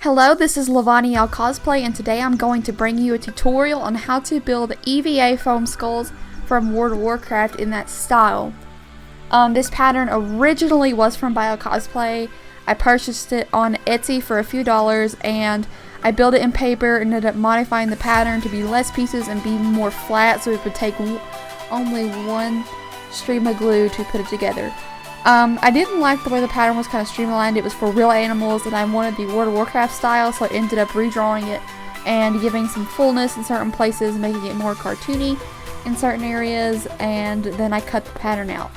Hello, this is Lavaniel Cosplay, and today I'm going to bring you a tutorial on how to build EVA foam skulls from World of Warcraft in that style. This pattern originally was from Cosplay. I purchased it on Etsy for a few dollars, and I built it in paper and ended up modifying the pattern to be less pieces and be more flat, so it would take only one stream of glue to put it together. I didn't like the way the pattern was kind of streamlined. It was for real animals, and I wanted the World of Warcraft style, so I ended up redrawing it and giving some fullness in certain places, making it more cartoony in certain areas, and then I cut the pattern out.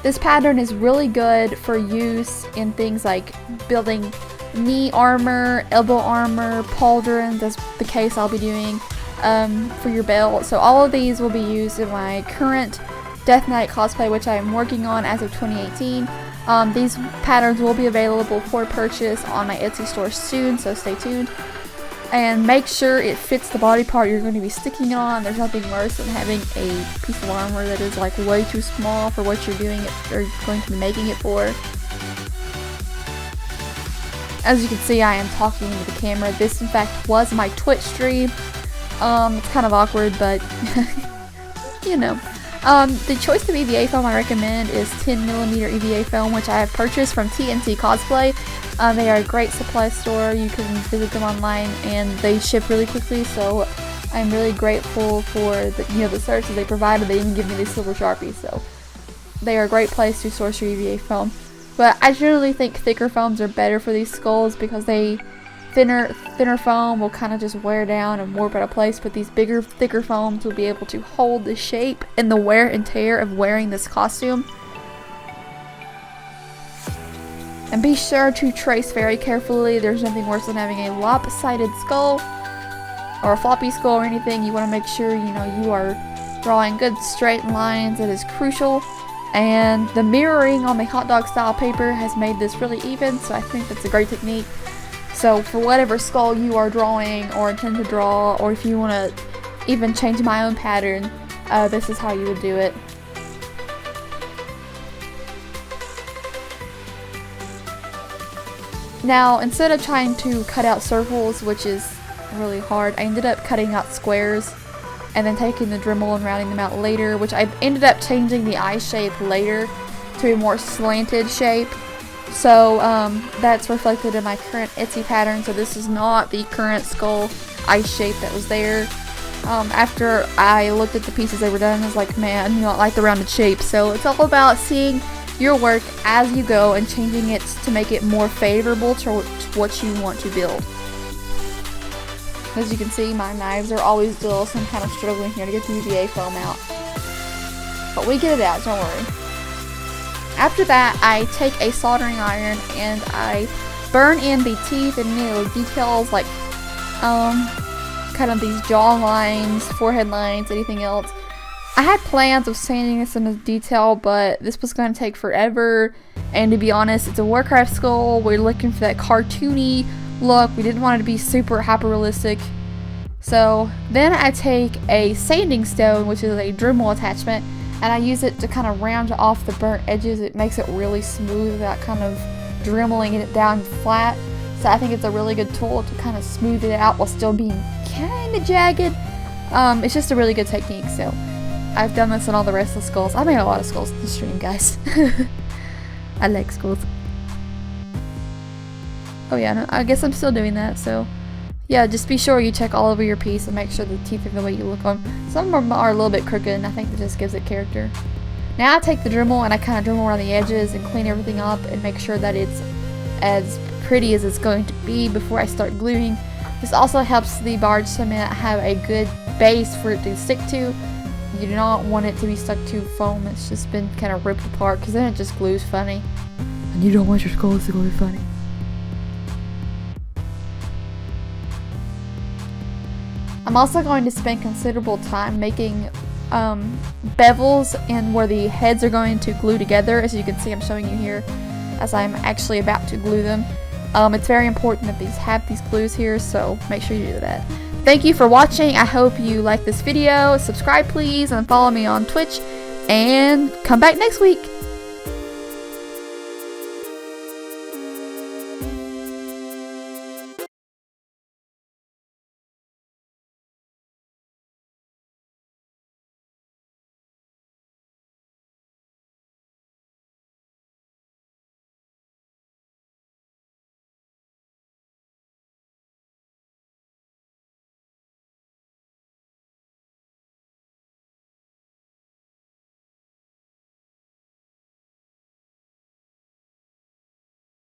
This pattern is really good for use in things like building knee armor, elbow armor, pauldrons, that's the case I'll be doing. For your belt. So all of these will be used in my current Death Knight cosplay, which I am working on as of 2018. These patterns will be available for purchase on my Etsy store soon, so stay tuned. And make sure it fits the body part you're going to be sticking on. There's nothing worse than having a piece of armor that is like way too small for what you're doing it or going to be making it for. As you can see, I am talking to the camera. This in fact was my Twitch stream. It's kind of awkward, but you know. The choice of EVA foam I recommend is 10mm EVA foam, which I have purchased from TNT Cosplay. They are a great supply store. You can visit them online, and they ship really quickly. So I'm really grateful for the services they provided. They even give me these silver Sharpies, so they are a great place to source your EVA foam. But I generally think thicker foams are better for these skulls because thinner foam will kind of just wear down and warp out of place, but these bigger, thicker foams will be able to hold the shape and the wear and tear of wearing this costume. And be sure to trace very carefully. There's nothing worse than having a lopsided skull or a floppy skull or anything. You want to make sure you are drawing good straight lines. It is crucial. And the mirroring on the hot dog style paper has made this really even, so I think that's a great technique. So for whatever skull you are drawing or intend to draw, or if you want to even change my own pattern, this is how you would do it. Now, instead of trying to cut out circles, which is really hard, I ended up cutting out squares and then taking the Dremel and rounding them out later, which I ended up changing the eye shape later to a more slanted shape. So that's reflected in my current Etsy pattern. So this is not the current skull eye shape that was there. After I looked at the pieces they were done, I was like, man, I like the rounded shape. So it's all about seeing your work as you go and changing it to make it more favorable to what you want to build. As you can see, my knives are always dull, so I'm kind of struggling here to get the EVA foam out. But we get it out, don't worry. After that, I take a soldering iron and I burn in the teeth and details like kind of these jaw lines, forehead lines, anything else. I had plans of sanding this in detail, but this was going to take forever, and to be honest, it's a Warcraft skull. We're looking for that cartoony look. We didn't want it to be super hyper realistic. So then I take a sanding stone, which is a Dremel attachment, and I use it to kind of round off the burnt edges. It makes it really smooth without kind of dremeling it down flat. So I think it's a really good tool to kind of smooth it out while still being kind of jagged. It's just a really good technique. So I've done this on all the rest of the skulls. I made a lot of skulls in the stream, guys. I like skulls. Oh yeah, no, I guess I'm still doing that. So yeah, just be sure you check all over your piece and make sure the teeth are the way you look on. Some of them are a little bit crooked, and I think that just gives it character. Now I take the Dremel and I kind of Dremel around the edges and clean everything up and make sure that it's as pretty as it's going to be before I start gluing. This also helps the barge cement have a good base for it to stick to. You do not want it to be stuck to foam. It's just been kind of ripped apart, because then it just glues funny. And you don't want your skulls to glue funny. I'm also going to spend considerable time making bevels and where the heads are going to glue together. As you can see, I'm showing you here as I'm actually about to glue them. It's very important that these have these glues here, so make sure you do that. Thank you for watching. I hope you like this video. Subscribe please and follow me on Twitch, and come back next week.